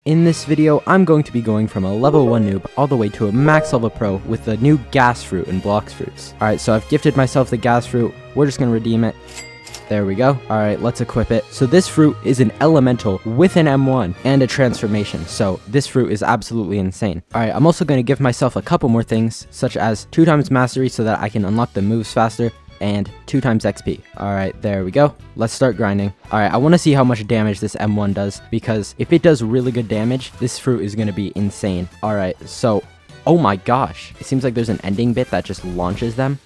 In this video, I'm going to be going from a level 1 noob all the way to a max level pro with the new gas fruit and blocks fruits. Alright, so I've gifted myself the gas fruit. We're just going to redeem it. There we go. Alright, let's equip it. So this fruit is an elemental with an M1 and a transformation. So this fruit is absolutely insane. Alright, I'm also going to give myself a couple more things, such as 2 times mastery so that I can unlock the moves faster, and 2 times XP. Alright, there we go. Let's start grinding. Alright, I want to see how much damage this M1 does, because if it does really good damage, this fruit is going to be insane. Alright, so, oh my gosh. It seems like there's an ending bit that just launches them.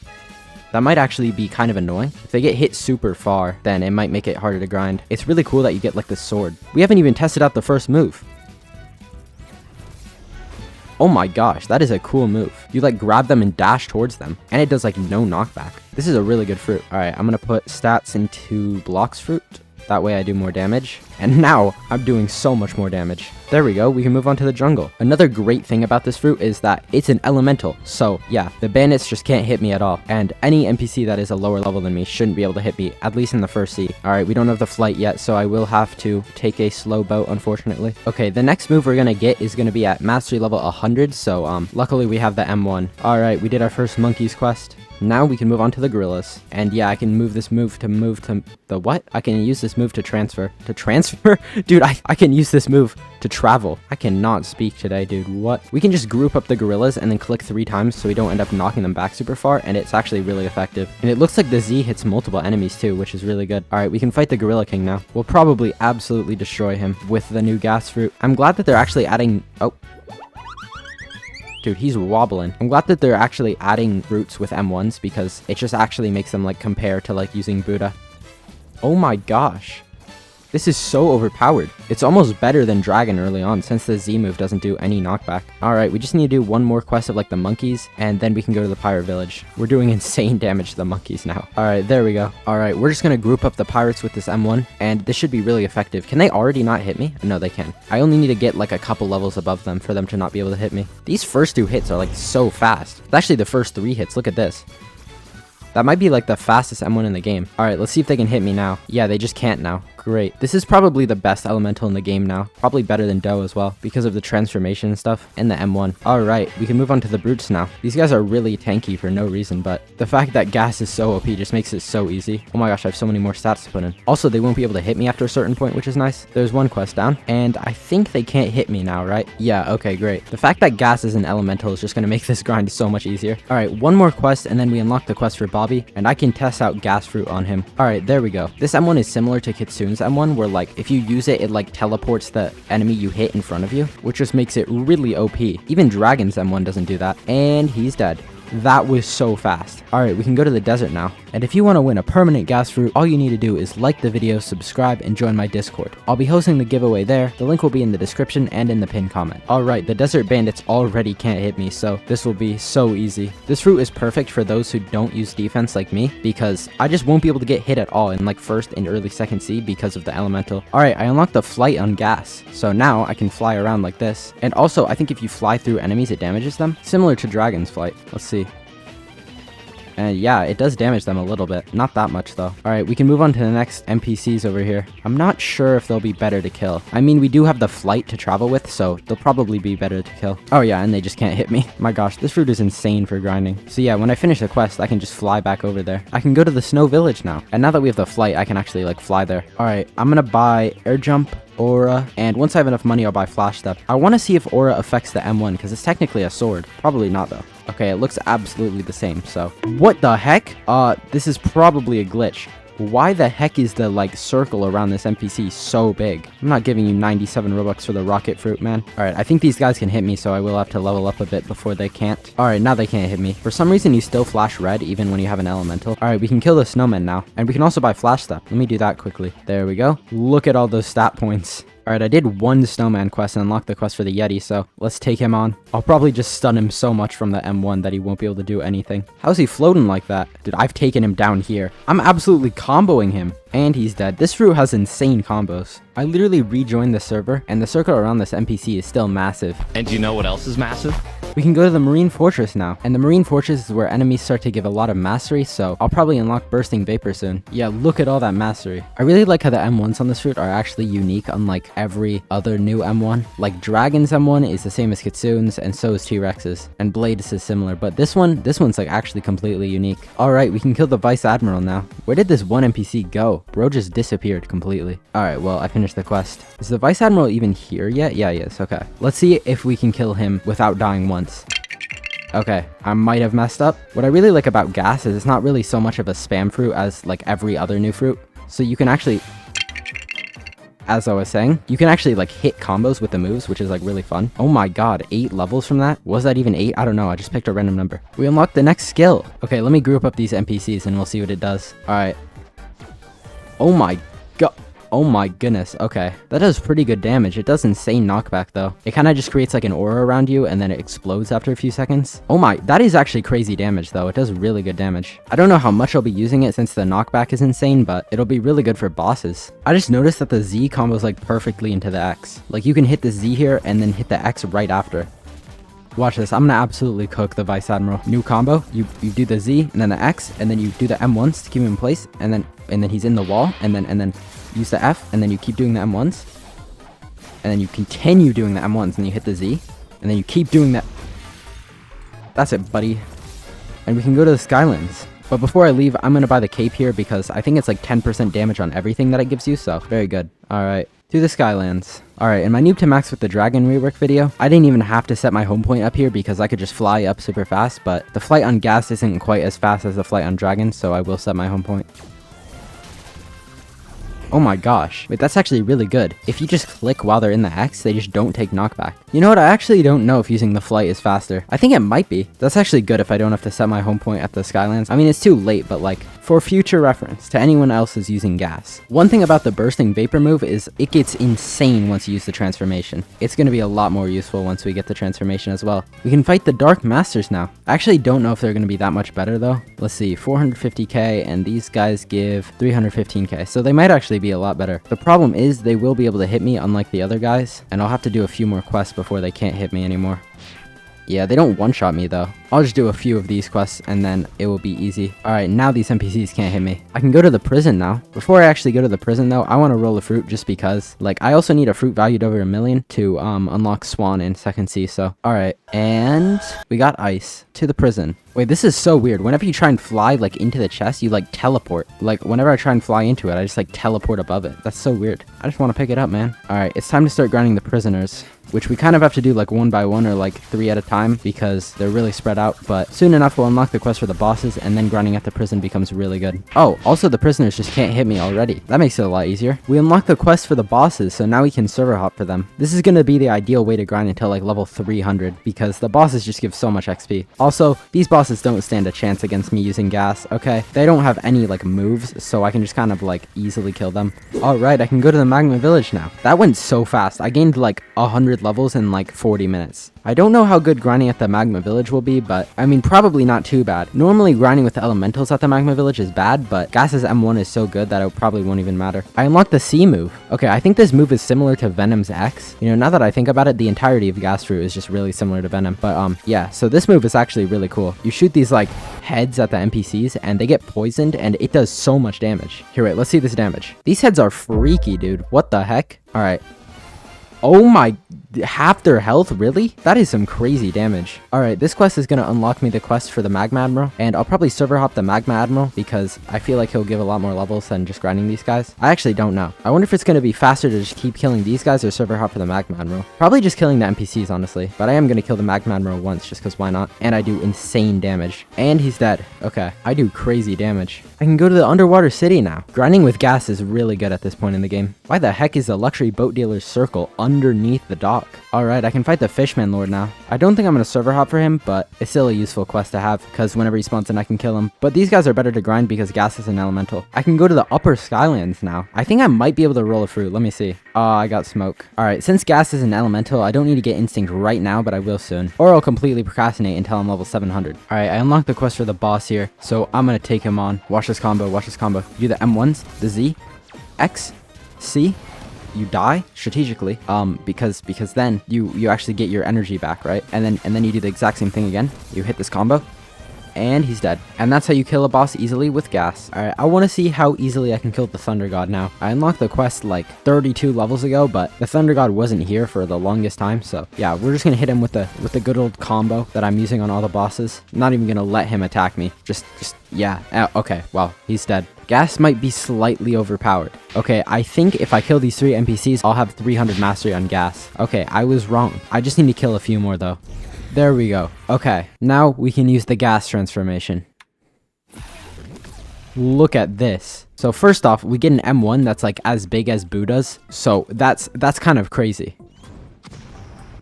That might actually be kind of annoying. If they get hit super far, then it might make it harder to grind. It's really cool that you get like the sword. We haven't even tested out the first move. Oh my gosh, that is a cool move. You like grab them and dash towards them, and it does like no knockback. This is a really good fruit. Alright, I'm gonna put stats into blocks fruit. That way I do more damage. And now I'm doing so much more damage. There we go, we can move on to the jungle. Another great thing about this fruit is that it's an elemental. So yeah, the bandits just can't hit me at all. And any NPC that is a lower level than me shouldn't be able to hit me, at least in the first sea. Alright, we don't have the flight yet, so I will have to take a slow boat, unfortunately. Okay, the next move we're gonna get is gonna be at mastery level 100, so luckily we have the M1. Alright, we did our first monkeys quest. Now we can move on to the gorillas. And yeah, I can move this move to the what? I can use this move to transfer. To transfer? Dude, I can use this move to travel. I cannot speak today, dude. What? We can just group up the gorillas and then click 3 times so we don't end up knocking them back super far, and it's actually really effective. And it looks like the Z hits multiple enemies too, which is really good. Alright, we can fight the Gorilla King now. We'll probably absolutely destroy him with the new gas fruit. I'm glad that they're actually adding... Oh. Dude, he's wobbling. I'm glad that they're actually adding fruits with M1s because it just actually makes them like compare to like using Buddha. Oh my gosh. This is so overpowered. It's almost better than Dragon early on since the Z move doesn't do any knockback. Alright, we just need to do one more quest of like the monkeys and then we can go to the pirate village. We're doing insane damage to the monkeys now. Alright, there we go. Alright, we're just gonna group up the pirates with this M1 and this should be really effective. Can they already not hit me? No, they can. I only need to get like a couple levels above them for them to not be able to hit me. These first 2 hits are like so fast. It's actually the first 3 hits. Look at this. That might be like the fastest M1 in the game. Alright, let's see if they can hit me now. Yeah, they just can't now. Great. This is probably the best elemental in the game now. Probably better than Doe as well, because of the transformation and stuff, and the M1. Alright, we can move on to the brutes now. These guys are really tanky for no reason, but the fact that gas is so OP just makes it so easy. Oh my gosh, I have so many more stats to put in. Also, they won't be able to hit me after a certain point, which is nice. There's one quest down, and I think they can't hit me now, right? Yeah, okay, great. The fact that gas is an elemental is just gonna make this grind so much easier. Alright, one more quest, and then we unlock the quest for Bobby, and I can test out gas fruit on him. Alright, there we go. This M1 is similar to Kitsune's M1, where like, if you use it, it like teleports the enemy you hit in front of you, which just makes it really OP. Even Dragon's M1 doesn't do that. And he's dead. That was so fast. Alright, we can go to the desert now. And if you want to win a permanent gas fruit, all you need to do is like the video, subscribe, and join my Discord. I'll be hosting the giveaway there. The link will be in the description and in the pinned comment. Alright, the desert bandits already can't hit me, so this will be so easy. This fruit is perfect for those who don't use defense like me, because I just won't be able to get hit at all in like first and early second C because of the elemental. Alright, I unlocked the flight on gas, so now I can fly around like this. And also, I think if you fly through enemies, it damages them, similar to Dragon's flight. Let's see. And yeah, it does damage them a little bit. Not that much though. Alright, we can move on to the next NPCs over here. I'm not sure if they'll be better to kill. I mean, we do have the flight to travel with, so they'll probably be better to kill. Oh yeah, and they just can't hit me. My gosh, this fruit is insane for grinding. So yeah, when I finish the quest, I can just fly back over there. I can go to the snow village now. And now that we have the flight, I can actually like fly there. Alright, I'm gonna buy air jump, aura, and once I have enough money, I'll buy flash step. I want to see if aura affects the M1 because it's technically a sword. Probably not though. Okay, it looks absolutely the same, so what the heck? This is probably a glitch. Why the heck is the like circle around this NPC so big? I'm not giving you 97 Robux for the rocket fruit, man. Alright, I think these guys can hit me, so I will have to level up a bit before they can't. Alright, now they can't hit me. For some reason, you still flash red even when you have an elemental. Alright, we can kill the snowman now, and we can also buy flash step. Let me do that quickly. There we go. Look at all those stat points. Alright, I did one snowman quest and unlocked the quest for the Yeti, so let's take him on. I'll probably just stun him so much from the M1 that he won't be able to do anything. How's he floating like that? Dude, I've taken him down here. I'm absolutely comboing him. And he's dead. This fruit has insane combos. I literally rejoined the server, and the circle around this NPC is still massive. And do you know what else is massive? We can go to the Marine Fortress now, and the Marine Fortress is where enemies start to give a lot of mastery, so I'll probably unlock Bursting Vapor soon. Yeah, look at all that mastery. I really like how the M1s on this fruit are actually unique, unlike every other new M1. Like Dragon's M1 is the same as Kitsune's, and so is T-Rex's, and Blade's is similar, but this one's like actually completely unique. Alright, we can kill the Vice Admiral now. Where did this one NPC go? Bro just disappeared completely. Alright, well, I finished the quest. Is the Vice Admiral even here yet? Yeah, he is. Okay. Let's see if we can kill him without dying once. Okay, I might have messed up. What I really like about gas is it's not really so much of a spam fruit as like every other new fruit. So you can actually, as I was saying, you can actually like hit combos with the moves, which is like really fun. Oh my god, 8 levels from that? Was that even 8? I don't know, I just picked a random number. We unlocked the next skill. Okay, let me group up these NPCs and we'll see what it does. Alright. Oh my god. Oh my goodness, okay. That does pretty good damage. It does insane knockback though. It kind of just creates like an aura around you and then it explodes after a few seconds. Oh my, that is actually crazy damage though. It does really good damage. I don't know how much I'll be using it since the knockback is insane, but it'll be really good for bosses. I just noticed that the Z combos like perfectly into the X. Like you can hit the Z here and then hit the X right after. Watch this, I'm gonna absolutely cook the Vice Admiral. New combo, you do the Z and then the X and then you do the M1s to keep him in place and then he's in the wall and then use the F, and then you keep doing the M1s. And then you continue doing the M1s, and you hit the Z. And then you keep doing that. That's it, buddy. And we can go to the Skylands. But before I leave, I'm going to buy the cape here because I think it's like 10% damage on everything that it gives you, so very good. Alright, to the Skylands. Alright, in my Noob to Max with the Dragon rework video, I didn't even have to set my home point up here because I could just fly up super fast, but the flight on gas isn't quite as fast as the flight on Dragon, so I will set my home point. Oh my gosh. Wait, that's actually really good. If you just click while they're in the X, they just don't take knockback. You know what? I actually don't know if using the flight is faster. I think it might be. That's actually good if I don't have to set my home point at the Skylands. I mean, it's too late, but like, for future reference to anyone else who's using gas. One thing about the Bursting Vapor move is it gets insane once you use the transformation. It's going to be a lot more useful once we get the transformation as well. We can fight the Dark Masters now. I actually don't know if they're going to be that much better though. Let's see, 450k and these guys give 315k. So they might actually be a lot better. The problem is they will be able to hit me unlike the other guys, and I'll have to do a few more quests before they can't hit me anymore. Yeah, they don't one-shot me though. I'll just do a few of these quests and then it will be easy. Alright, now these NPCs can't hit me. I can go to the prison now. Before I actually go to the prison though, I want to roll a fruit just because. Like, I also need a fruit valued over 1 million to unlock Swan in Second Sea, so. Alright, and we got ice to the prison. Wait, this is so weird. Whenever you try and fly, like, into the chest, you, like, teleport. Like, whenever I try and fly into it, I just, like, teleport above it. That's so weird. I just want to pick it up, man. Alright, it's time to start grinding the prisoners, which we kind of have to do, like, 1 by 1 or, like, 3 at a time because they're really spread out. But soon enough, we'll unlock the quest for the bosses, and then grinding at the prison becomes really good. Oh, also, the prisoners just can't hit me already. That makes it a lot easier. We unlock the quest for the bosses, so now we can server hop for them. This is going to be the ideal way to grind until, like, level 300 because the bosses just give so much XP. Also, these bosses don't stand a chance against me using gas, okay? They don't have any, like, moves, so I can just kind of, like, easily kill them. Alright, I can go to the Magma Village now. That went so fast. I gained, like, 100 levels in, like, 40 minutes. I don't know how good grinding at the Magma Village will be, but, I mean, probably not too bad. Normally, grinding with the elementals at the Magma Village is bad, but Gas's M1 is so good that it probably won't even matter. I unlocked the C move. Okay, I think this move is similar to Venom's X. You know, now that I think about it, the entirety of Gas Fruit is just really similar to Venom. But, yeah, so this move is actually really cool. You shoot these, like, heads at the NPCs, and they get poisoned, and it does so much damage. Here, wait, let's see this damage. These heads are freaky, dude. What the heck? Alright. Oh my, half their health, really? That is some crazy damage. Alright, this quest is gonna unlock me the quest for the Magma Admiral, and I'll probably server hop the Magma Admiral because I feel like he'll give a lot more levels than just grinding these guys. I actually don't know. I wonder if it's gonna be faster to just keep killing these guys or server hop for the Magma Admiral. Probably just killing the NPCs, honestly, but I am gonna kill the Magma Admiral once just because why not? And I do insane damage. And he's dead. Okay, I do crazy damage. I can go to the underwater city now. Grinding with gas is really good at this point in the game. Why the heck is the luxury boat dealer's circle underneath the dock? Alright, I can fight the Fishman Lord now. I don't think I'm going to server hop for him, but it's still a useful quest to have, because whenever he spawns in I can kill him. But these guys are better to grind because gas is an elemental. I can go to the upper Skylands now. I think I might be able to roll a fruit. Let me see. Oh, I got smoke. Alright, since gas is an elemental, I don't need to get instinct right now, but I will soon. Or I'll completely procrastinate until I'm level 700. Alright, I unlocked the quest for the boss here, so I'm going to take him on. Watch this combo, watch this combo. Do the M1s, the Z, X, C, you die strategically, because then you actually get your energy back, right? And then you do the exact same thing again. You hit this combo, and he's dead. And that's how you kill a boss easily with gas. Alright, I want to see how easily I can kill the Thunder God now. I unlocked the quest like 32 levels ago, but the Thunder God wasn't here for the longest time, so yeah, we're just gonna hit him with the good old combo that I'm using on all the bosses. Not even gonna let him attack me. Yeah. Okay, well, he's dead. Gas might be slightly overpowered. Okay, I think if I kill these 3 NPCs, I'll have 300 mastery on gas. Okay, I was wrong. I just need to kill a few more though. There we go. Okay, now we can use the gas transformation. Look at this. So first off, we get an M1 that's like as big as Buddha's. So that's kind of crazy.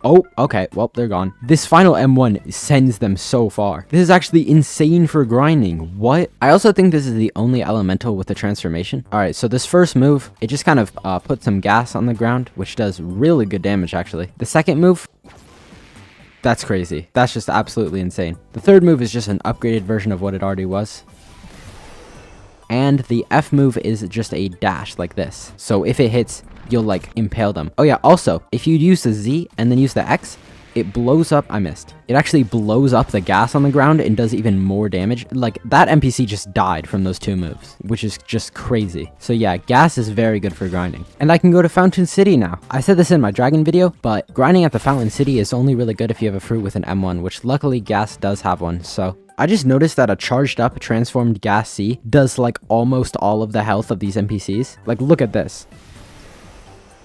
Oh, okay. Well, they're gone. This final M1 sends them so far. This is actually insane for grinding. What? I also think this is the only elemental with the transformation. All right, so this first move, it just kind of puts some gas on the ground, which does really good damage, actually. The second move, that's crazy. That's just absolutely insane. The third move is just an upgraded version of what it already was. And the F move is just a dash like this. So if it hits, you'll like impale them. Oh yeah, also, if you use the Z and then use the X, it blows up. I missed. It actually blows up the gas on the ground and does even more damage. Like, that NPC just died from those 2 moves, which is just crazy. So yeah, gas is very good for grinding. And I can go to Fountain City now. I said this in my dragon video, but grinding at the Fountain City is only really good if you have a fruit with an M1, which luckily gas does have one. So I just noticed that a charged up transformed gas C does like almost all of the health of these NPCs. Like, look at this.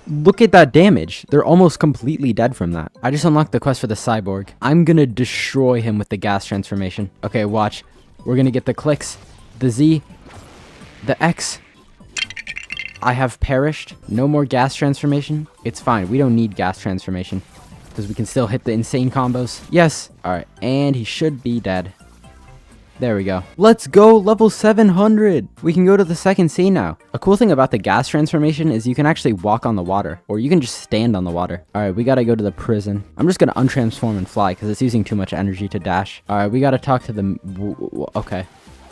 Look at that damage. They're almost completely dead from that. I just unlocked the quest for the cyborg. I'm gonna destroy him with the gas transformation. Okay, watch. We're gonna get the clicks, the Z, the X. I have perished. No more gas transformation. It's fine. We don't need gas transformation because we can still hit the insane combos. Yes. All right. And he should be dead. There we go. Let's go, level 700. We can go to the second sea now. A cool thing about the gas transformation is you can actually walk on the water, or you can just stand on the water. All right, we gotta go to the prison. I'm just gonna untransform and fly because it's using too much energy to dash. All right, we gotta talk to the... Okay,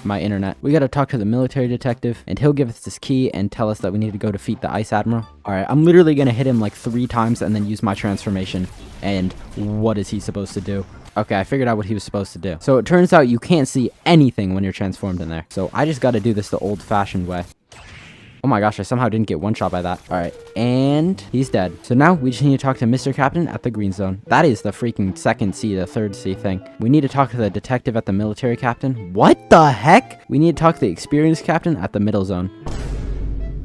my internet. We gotta talk to the military detective, and he'll give us this key and tell us that we need to go defeat the Ice Admiral. All right, I'm literally gonna hit him like 3 times and then use my transformation. And what is he supposed to do? Okay, I figured out what he was supposed to do. So it turns out you can't see anything when you're transformed in there. So I just got to do this the old-fashioned way. Oh my gosh, I somehow didn't get one shot by that. All right, and he's dead. So now we just need to talk to Mr. Captain at the green zone. That is the freaking second C, the third C thing. We need to talk to the detective at the military captain. What the heck? We need to talk to the experienced captain at the middle zone.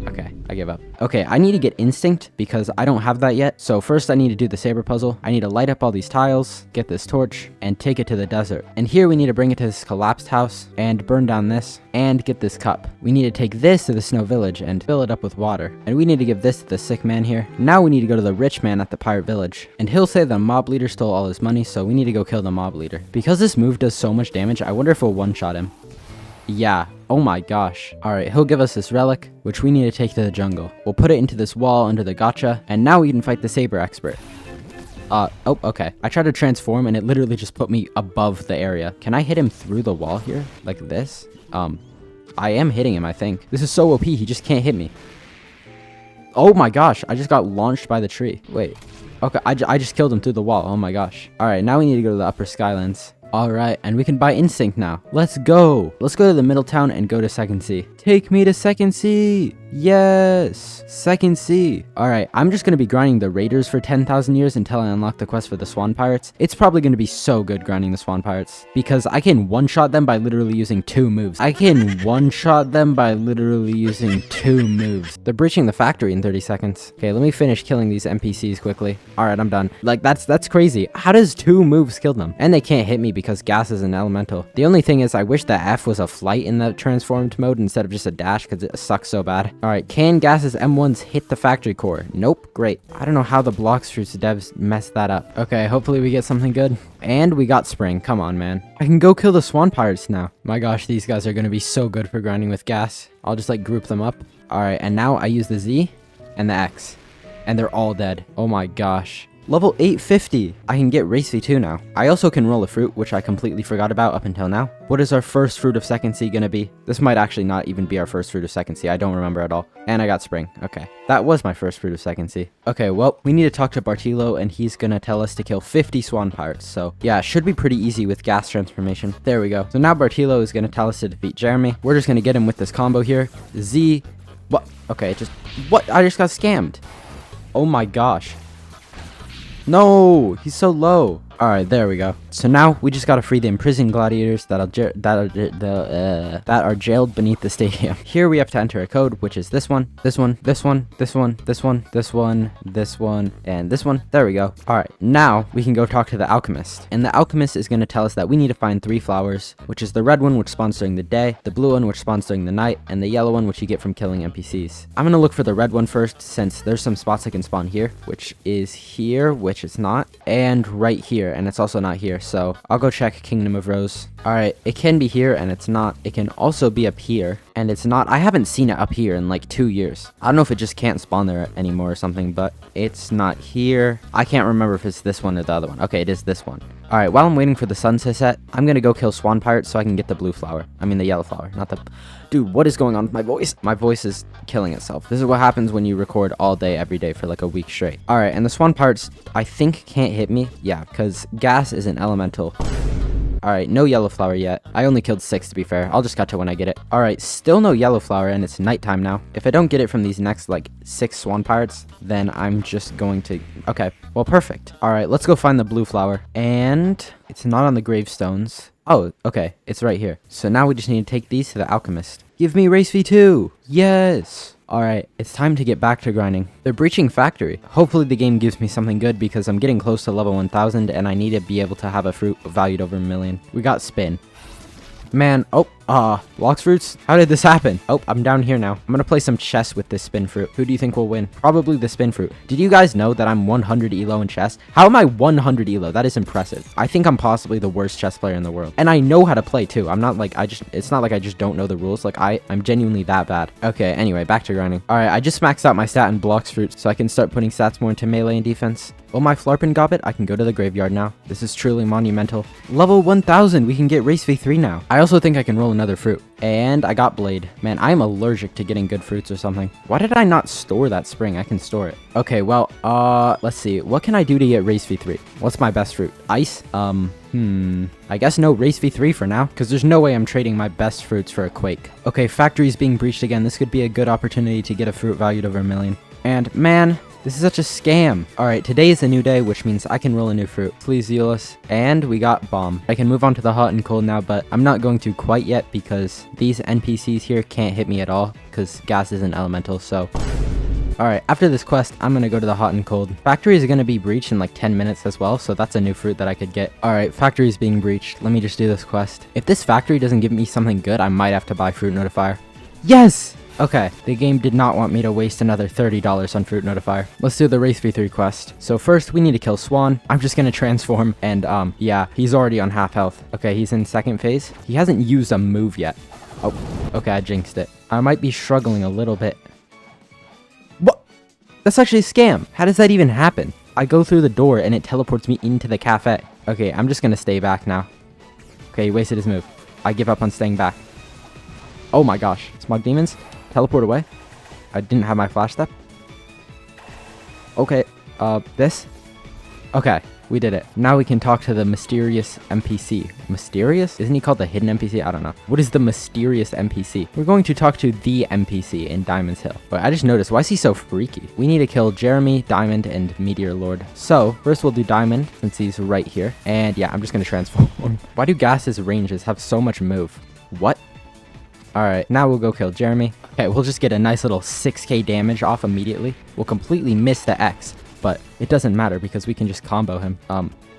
Okay, I give up. Okay, I need to get instinct because I don't have that yet. So first I need to do the saber puzzle. I need to light up all these tiles, get this torch, and take it to the desert. And here we need to bring it to this collapsed house and burn down this and get this cup. We need to take this to the snow village and fill it up with water. And we need to give this to the sick man here. Now we need to go to the rich man at the pirate village. And he'll say the mob leader stole all his money, so we need to go kill the mob leader. Because this move does so much damage, I wonder if we'll one-shot him. Yeah. Oh my gosh. Alright, he'll give us this relic, which we need to take to the jungle. We'll put it into this wall under the gacha, and now we can fight the saber expert. Oh, okay. I tried to transform, and it literally just put me above the area. Can I hit him through the wall here? Like this? I am hitting him, I think. This is so OP, he just can't hit me. Oh my gosh, I just got launched by the tree. Wait. Okay, I just killed him through the wall. Oh my gosh. Alright, now we need to go to the upper skylands. Alright, and we can buy instinct now. Let's go. Let's go to the middle town and go to second sea. Take me to second sea. Yes. Second sea. Alright, I'm just going to be grinding the raiders for 10,000 years until I unlock the quest for the swan pirates. It's probably going to be so good grinding the swan pirates because I can one-shot them by literally using 2 moves. They're breaching the factory in 30 seconds. Okay, let me finish killing these NPCs quickly. Alright, I'm done. Like, that's crazy. How does 2 moves kill them? And they can't hit me because gas is an elemental. The only thing is I wish that F was a flight in the transformed mode instead of just a dash because it sucks so bad. Alright, can Gas's M1s hit the factory core? Nope, great. I don't know how the Blocks Fruits devs messed that up. Okay, hopefully we get something good. And we got spring, come on man. I can go kill the swan pirates now. My gosh, these guys are gonna be so good for grinding with gas. I'll just like group them up. Alright, and now I use the Z and the X. And they're all dead. Oh my gosh. Level 850. I can get Race V2 now. I also can roll a fruit, which I completely forgot about up until now. What is our first fruit of second sea gonna be? This might actually not even be our first fruit of second sea. I don't remember at all. And I got spring. Okay. That was my first fruit of second sea. Okay, well, we need to talk to Bartilo, and he's gonna tell us to kill 50 swan pirates. So yeah, it should be pretty easy with gas transformation. There we go. So now Bartilo is gonna tell us to defeat Jeremy. We're just gonna get him with this combo here. Z. What? Okay, what? I just got scammed. Oh my gosh. No, he's so low. All right, there we go. So now we just gotta free the imprisoned gladiators that are jailed beneath the stadium. Here we have to enter a code, which is this one, this one, this one, this one, this one, this one, this one, and this one. There we go. All right, now we can go talk to the alchemist, and the alchemist is gonna tell us that we need to find 3 flowers, which is the red one, which spawns during the day, the blue one, which spawns during the night, and the yellow one, which you get from killing NPCs. I'm gonna look for the red one first, since there's some spots I can spawn here, which is here, which is not, and right here. And it's also not here, so I'll go check Kingdom of Rose. All right, it can be here and it's not. It can also be up here and it's not. I haven't seen it up here in like 2 years. I don't know if it just can't spawn there anymore or something, but it's not here. I can't remember if it's this one or the other one. Okay, it is this one. All right, while I'm waiting for the sun to set, I'm gonna go kill swan pirates so I can get the blue flower. I mean the yellow flower, not the... Dude, what is going on with my voice? My voice is killing itself. This is what happens when you record all day, every day for like a week straight. All right, and the swan pirates, I think, can't hit me. Yeah, because gas is an elemental. All right, no yellow flower yet. I only killed 6 to be fair. I'll just cut to when I get it. All right, still no yellow flower and it's nighttime now. If I don't get it from these next like 6 swan pirates, then I'm just going to... Okay, well, perfect. All right, let's go find the blue flower. And it's not on the gravestones. Oh, okay, it's right here. So now we just need to take these to the alchemist. Give me Race V2. Yes. Alright, it's time to get back to grinding. They're breaching factory. Hopefully the game gives me something good because I'm getting close to level 1000 and I need to be able to have a fruit valued over 1 million. We got spin. Man, Lox fruits? How did this happen? Oh, I'm down here now. I'm gonna play some chess with this spin fruit. Who do you think will win? Probably the spin fruit. Did you guys know that I'm 100 elo in chess? How am I 100 elo? That is impressive. I think I'm possibly the worst chess player in the world. And I know how to play too. I'm not like, it's not like I just don't know the rules. Like I'm genuinely that bad. Okay, anyway, back to grinding. All right, I just maxed out my stat in blocks fruits so I can start putting stats more into melee and defense. Oh, my Flarpin Gobbet, I can go to the graveyard now. This is truly monumental. Level 1000, we can get Race V3 now. I also think I can roll another fruit. And I got Blade. Man, I am allergic to getting good fruits or something. Why did I not store that spring? I can store it. Okay, well, let's see. What can I do to get Race V3? What's my best fruit? Ice? I guess no Race V3 for now, because there's no way I'm trading my best fruits for a Quake. Okay, factory's being breached again. This could be a good opportunity to get a fruit valued over 1 million. And man... this is such a scam. Alright, today is a new day, which means I can roll a new fruit. Please, Euless. And we got bomb. I can move on to the hot and cold now, but I'm not going to quite yet because these NPCs here can't hit me at all because gas is an elemental, so... Alright, after this quest, I'm gonna go to the hot and cold. Factory is gonna be breached in like 10 minutes as well, so that's a new fruit that I could get. Alright, factory is being breached. Let me just do this quest. If this factory doesn't give me something good, I might have to buy Fruit Notifier. Yes! Okay, the game did not want me to waste another $30 on Fruit Notifier. Let's do the Race V3 quest. So first, we need to kill Swan. I'm just gonna transform, and yeah, he's already on half health. Okay, he's in second phase. He hasn't used a move yet. Oh, okay, I jinxed it. I might be struggling a little bit. What? That's actually a scam. How does that even happen? I go through the door, and it teleports me into the cafe. Okay, I'm just gonna stay back now. Okay, he wasted his move. I give up on staying back. Oh my gosh, Smog Demons? Teleport away. I didn't have my flash step. Okay, this? Okay, we did it. Now we can talk to the mysterious NPC. Mysterious? Isn't he called the hidden NPC? I don't know. What is the mysterious NPC? We're going to talk to the NPC in Diamond's Hill. Wait, I just noticed, why is he so freaky? We need to kill Jeremy, Diamond, and Meteor Lord. So, first we'll do Diamond, since he's right here. And yeah, I'm just gonna transform. Why do Gas's ranges have so much move? What? Alright, now we'll go kill Jeremy. Okay, we'll just get a nice little 6k damage off immediately. We'll completely miss the X, but it doesn't matter because we can just combo him.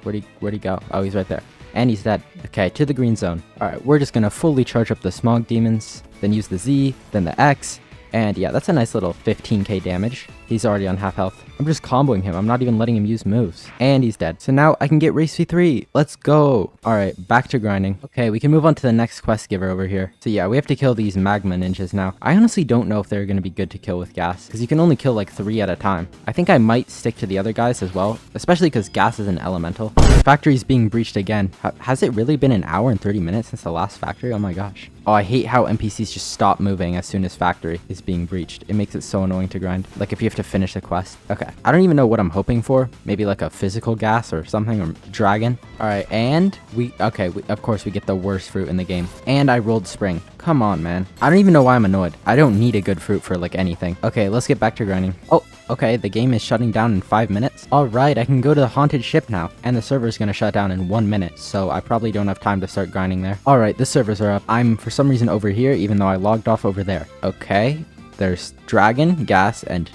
Where'd he go? Oh, he's right there. And he's dead. Okay, to the green zone. Alright, we're just gonna fully charge up the Smog Demons, then use the Z, then the X, and yeah, that's a nice little 15k damage. He's already on half health. I'm just comboing him. I'm not even letting him use moves. And he's dead. So now I can get race v3. Let's go. All right, back to grinding. Okay, we can move on to the next quest giver over here. So yeah, we have to kill these magma ninjas now. I honestly don't know if they're going to be good to kill with gas, because you can only kill like 3 at a time. I think I might stick to the other guys as well, especially because gas is an elemental. The factory's being breached again. Has it really been an hour and 30 minutes since the last factory? Oh my gosh. Oh, I hate how NPCs just stop moving as soon as factory is being breached. It makes it so annoying to grind. Like if you have to finish the quest. Okay. I don't even know what I'm hoping for. Maybe like a physical gas or something, or dragon. All right. And of course we get the worst fruit in the game. And I rolled spring. Come on, man. I don't even know why I'm annoyed. I don't need a good fruit for like anything. Okay, let's get back to grinding. Oh, okay. The game is shutting down in 5 minutes. All right. I can go to the haunted ship now. And the server's going to shut down in 1 minute. So I probably don't have time to start grinding there. All right. The servers are up. I'm for some reason over here, even though I logged off over there. Okay. There's dragon, gas, and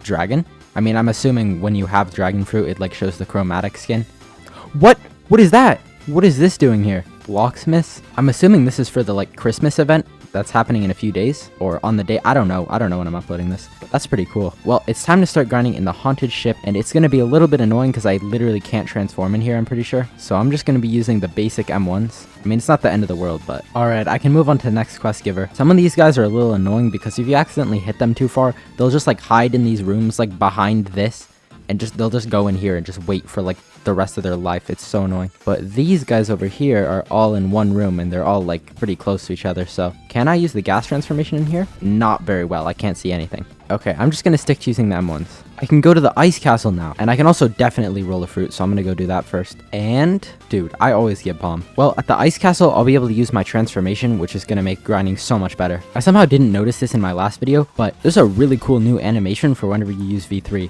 dragon. I mean, I'm assuming when you have dragon fruit, it like shows the chromatic skin. What? What is that? What is this doing here? Locksmiths? I'm assuming this is for the like Christmas event that's happening in a few days, or on the day. I don't know when I'm uploading this, but that's pretty cool. Well, it's time to start grinding in the haunted ship, and it's going to be a little bit annoying because I literally can't transform in here, I'm pretty sure. So I'm just going to be using the basic M1s. I mean, it's not the end of the world, but alright, I can move on to the next quest giver. Some of these guys are a little annoying because if you accidentally hit them too far, they'll just like hide in these rooms like behind this, and they'll just go in here and just wait for like the rest of their life. It's so annoying. But these guys over here are all in one room, and they're all like pretty close to each other. So can I use the gas transformation in here? Not very well. I can't see anything. Okay, I'm just gonna stick to using the M1s. I can go to the ice castle now, and I can also definitely roll a fruit, so I'm gonna go do that first. And dude, I always get bomb. Well, at the ice castle, I'll be able to use my transformation, which is gonna make grinding so much better. I somehow didn't notice this in my last video, but there's a really cool new animation for whenever you use V3.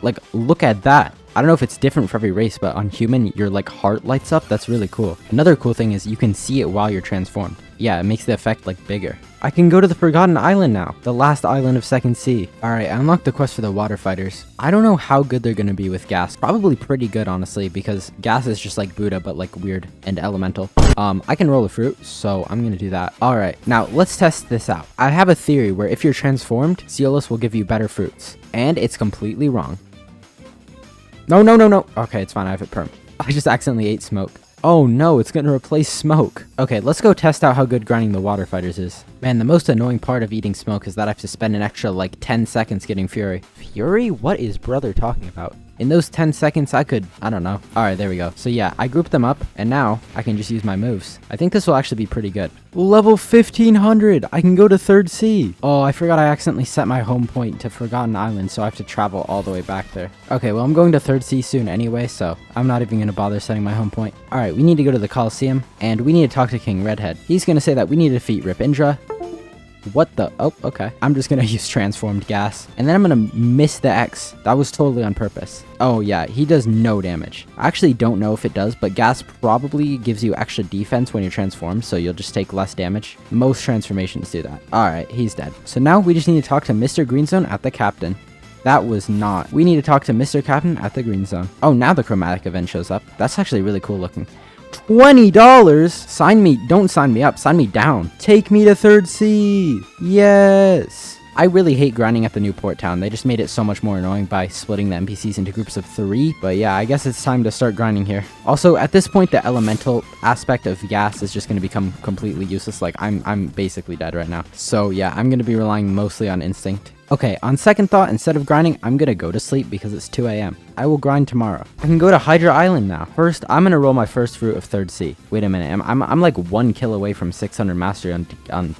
Like, look at that. I don't know if it's different for every race, but on human, your like heart lights up. That's really cool. Another cool thing is you can see it while you're transformed. Yeah, it makes the effect like bigger. I can go to the Forgotten Island now, the last island of Second Sea. Alright, I unlocked the quest for the water fighters. I don't know how good they're gonna be with gas. Probably pretty good, honestly, because gas is just like Buddha, but like weird and elemental. I can roll a fruit, so I'm gonna do that. Alright, now let's test this out. I have a theory where if you're transformed, Zealous will give you better fruits. And it's completely wrong. No. Okay, it's fine. I have it perm. I just accidentally ate smoke. Oh no, it's gonna replace smoke. Okay, let's go test out how good grinding the water fighters is. Man, the most annoying part of eating smoke is that I have to spend an extra like 10 seconds getting fury. Fury? What is brother talking about? In those 10 seconds, I don't know. Alright, there we go. So yeah, I grouped them up, and now I can just use my moves. I think this will actually be pretty good. Level 1500! I can go to 3rd Sea! Oh, I forgot I accidentally set my home point to Forgotten Island, so I have to travel all the way back there. Okay, well, I'm going to 3rd Sea soon anyway, so I'm not even gonna bother setting my home point. Alright, we need to go to the Coliseum, and we need to talk to King Redhead. He's gonna say that we need to defeat Rip Indra. What the? Oh, okay. I'm just gonna use transformed gas. And then I'm gonna miss the X. That was totally on purpose. Oh yeah, he does no damage. I actually don't know if it does, but gas probably gives you extra defense when you're transformed, so you'll just take less damage. Most transformations do that. Alright, he's dead. So now we just need to talk to Mr. Green Zone at the Captain. That was not. We need to talk to Mr. Captain at the Green Zone. Oh, now the chromatic event shows up. That's actually really cool looking. $20? Sign me. Don't sign me up. Sign me down. Take me to 3rd Sea. Yes. I really hate grinding at the new port town. They just made it so much more annoying by splitting the NPCs into groups of 3. But yeah, I guess it's time to start grinding here. Also, at this point, the elemental aspect of gas is just going to become completely useless. Like, I'm basically dead right now. So yeah, I'm going to be relying mostly on instinct. Okay, on second thought, instead of grinding, I'm gonna go to sleep because it's 2 a.m. I will grind tomorrow. I can go to Hydra Island now. First, I'm gonna roll my first fruit of 3rd Sea. Wait a minute, I'm like 1 kill away from 600 mastery on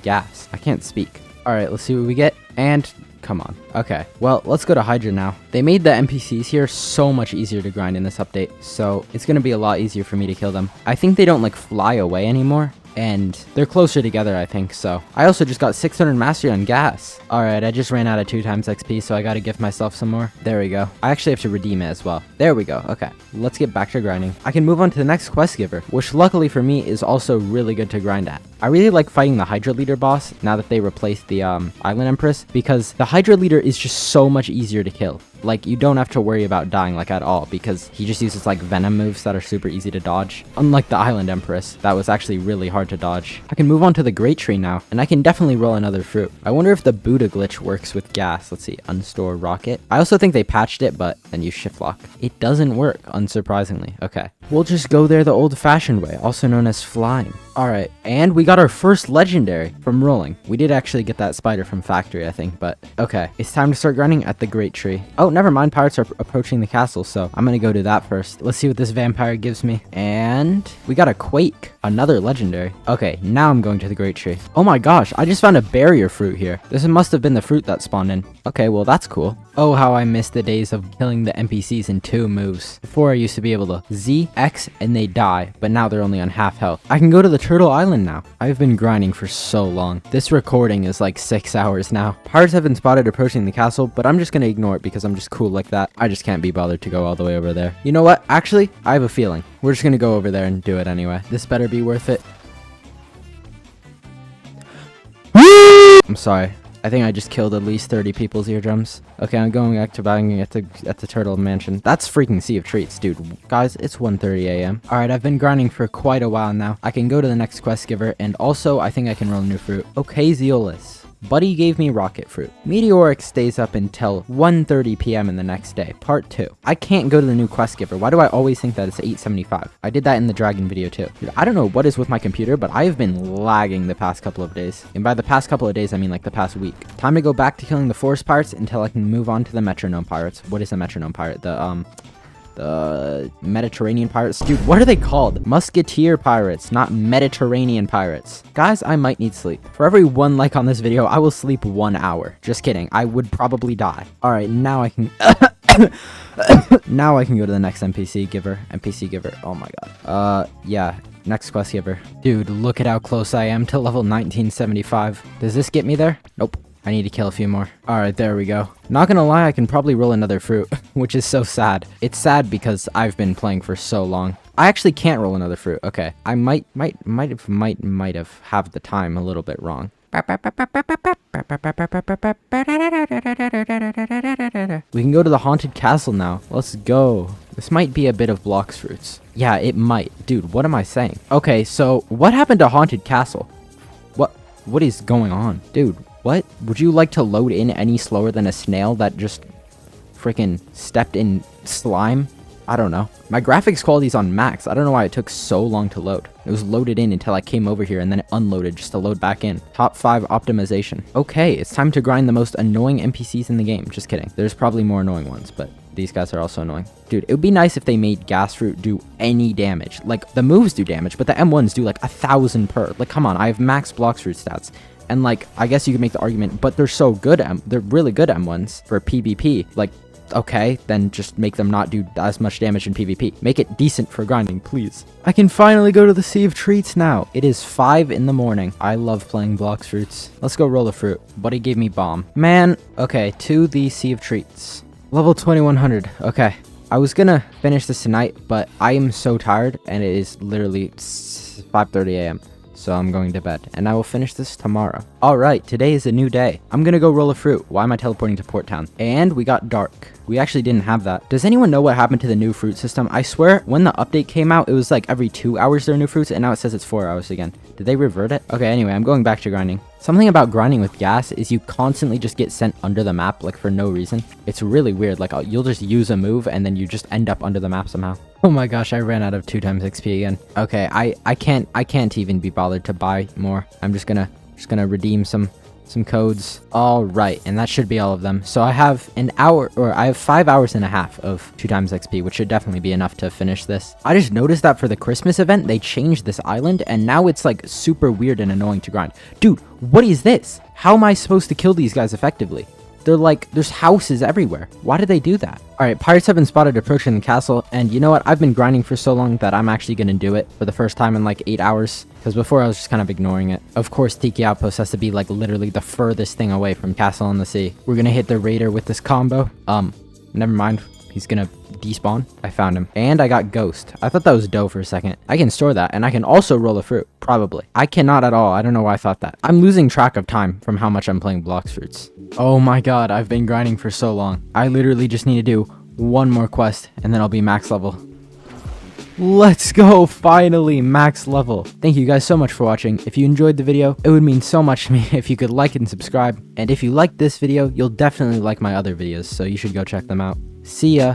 gas. I can't speak. Alright, let's see what we get. And come on. Okay, well, let's go to Hydra now. They made the NPCs here so much easier to grind in this update, so it's gonna be a lot easier for me to kill them. I think they don't like fly away anymore. And they're closer together, I think, so. I also just got 600 mastery on gas. Alright, I just ran out of 2 times XP, so I gotta give myself some more. There we go. I actually have to redeem it as well. There we go. Okay, let's get back to grinding. I can move on to the next quest giver, which luckily for me is also really good to grind at. I really like fighting the Hydra leader boss now that they replaced the Island Empress, because the Hydra leader is just so much easier to kill. Like, you don't have to worry about dying, like, at all, because he just uses, like, venom moves that are super easy to dodge. Unlike the Island Empress, that was actually really hard to dodge. I can move on to the Great Tree now, and I can definitely roll another fruit. I wonder if the Buddha glitch works with gas. Let's see, unstore rocket. I also think they patched it, but then use shift lock. It doesn't work, unsurprisingly. Okay. We'll just go there the old-fashioned way, also known as flying. Alright, and we got our first legendary from rolling. We did actually get that spider from factory, I think, but okay. It's time to start grinding at the Great Tree. Oh, never mind, pirates are approaching the castle, so I'm gonna go do that first. Let's see what this vampire gives me. And we got a Quake, another legendary. Okay, now I'm going to the Great Tree. Oh my gosh, I just found a barrier fruit here. This must have been the fruit that spawned in. Okay, well that's cool. Oh, how I miss the days of killing the NPCs in 2 moves. Before I used to be able to Z, X, and they die, but now they're only on half health. I can go to the Turtle Island now. I've been grinding for so long. This recording is like 6 hours now. Pirates have been spotted approaching the castle, but I'm just gonna ignore it because I'm just cool like that. I just can't be bothered to go all the way over there. You know what? Actually, I have a feeling. We're just gonna go over there and do it anyway. This better be worth it. I'm sorry. I think I just killed at least 30 people's eardrums. Okay, I'm going back to banging at the Turtle Mansion. That's freaking Sea of Treats, dude. Guys, it's 1:30 a.m. Alright, I've been grinding for quite a while now. I can go to the next quest giver, and also, I think I can roll a new fruit. Okay, Zeolus. Buddy gave me rocket fruit. Meteoric stays up until 1:30 p.m. in the next day. Part 2. I can't go to the new quest giver. Why do I always think that it's 8:75? I did that in the dragon video too. Dude, I don't know what is with my computer, but I have been lagging the past couple of days. And by the past couple of days, I mean like the past week. Time to go back to killing the forest pirates until I can move on to the metronome pirates. What is a metronome pirate? The Mediterranean pirates? Dude, what are they called? Musketeer pirates, not Mediterranean pirates. Guys, I might need sleep. For every 1 like on this video, I will sleep 1 hour. Just kidding. I would probably die. Alright, now I can... now I can go to the next NPC giver. Oh my god. Yeah. Next quest giver. Dude, look at how close I am to level 1975. Does this get me there? Nope. I need to kill a few more. Alright, there we go. Not gonna lie, I can probably roll another fruit, which is so sad. It's sad because I've been playing for so long. I actually can't roll another fruit. Okay. I might have the time a little bit wrong. We can go to the haunted castle now. Let's go. This might be a bit of blocks fruits. Yeah, it might. Dude, what am I saying? Okay, so what happened to haunted castle? What is going on? Dude, what? Would you like to load in any slower than a snail that just freaking stepped in slime? I don't know. My graphics quality is on max. I don't know why it took so long to load. It was loaded in until I came over here and then it unloaded just to load back in. Top 5 optimization. Okay, it's time to grind the most annoying NPCs in the game. Just kidding. There's probably more annoying ones, but these guys are also annoying. Dude, it would be nice if they made gas fruit do any damage. Like, the moves do damage, but the M1s do like 1,000 per. Like, come on, I have max blocks fruit stats. And like, I guess you could make the argument, but they're so good, they're really good M1s for PvP. Like, okay, then just make them not do as much damage in PvP. Make it decent for grinding, please. I can finally go to the Sea of Treats now. It is 5 in the morning. I love playing blocks fruits. Let's go roll a fruit. Buddy gave me bomb. Man, okay, to the Sea of Treats. Level 2100, okay. I was gonna finish this tonight, but I am so tired, and it is literally 5:30 a.m. So I'm going to bed, and I will finish this tomorrow. Alright, today is a new day. I'm gonna go roll a fruit. Why am I teleporting to Port Town? And we got dark. We actually didn't have that. Does anyone know what happened to the new fruit system? I swear, when the update came out, it was like every 2 hours there are new fruits, and now it says it's 4 hours again. Did they revert it? Okay, anyway, I'm going back to grinding. Something about grinding with gas is you constantly just get sent under the map, like for no reason. It's really weird. Like, you'll just use a move, and then you just end up under the map somehow. Oh my gosh, I ran out of 2 times XP again. Okay, I can't even be bothered to buy more. I'm just gonna redeem some codes. All right, and that should be all of them. So I have I have 5 hours and a half of 2 times XP, which should definitely be enough to finish this. I just noticed that for the Christmas event, they changed this island, and now it's like super weird and annoying to grind. Dude, what is this? How am I supposed to kill these guys effectively? They're like, there's houses everywhere. Why did they do that? Alright, pirates have been spotted approaching the castle, and you know what? I've been grinding for so long that I'm actually gonna do it for the first time in like 8 hours. Because before I was just kind of ignoring it. Of course, Tiki Outpost has to be like literally the furthest thing away from Castle on the Sea. We're gonna hit the raider with this combo. Never mind. He's gonna despawn. I found him. And I got ghost. I thought that was dough for a second. I can store that, and I can also roll a fruit. Probably. I cannot at all. I don't know why I thought that. I'm losing track of time from how much I'm playing blocks fruits. Oh my god, I've been grinding for so long. I literally just need to do one more quest, and then I'll be max level. Let's go, finally max level. Thank you guys so much for watching. If you enjoyed the video, it would mean so much to me if you could like and subscribe. And if you liked this video, you'll definitely like my other videos, so you should go check them out. See ya.